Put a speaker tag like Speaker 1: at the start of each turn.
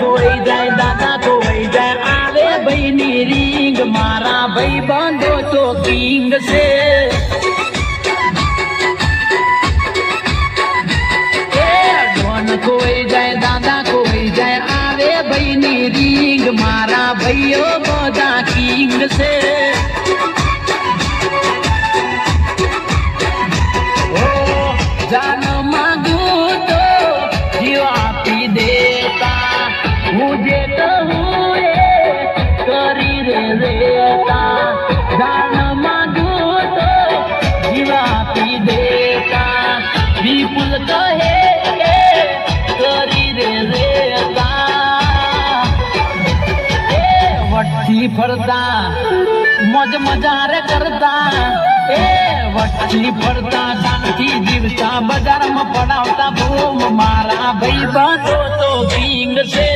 Speaker 1: કોઈ જાય દાદા કોઈ જાય આવે ભાઈની રીંગ મારા ભાઈ બંધો તો કિંગ છે કોઈ જાય દાદા કોઈ જાય આવે ભાઈની રીંગ મારા ભાઈઓ બધા કિંગ છે જાન માંગું તો જીવ આપી દેતા હું જે કહું એ કરી રેતા જાન માંગું તો જીવ આપી દેતા વિપુલ કહે કરી રેતા વટથી ફરતા મોજ મજારે કરતા વટથી ફરતા શાંતિ જીવતા બજારમાં પડાવતા બૂમ મારા ભાઈ બંધો તો કિંગ છે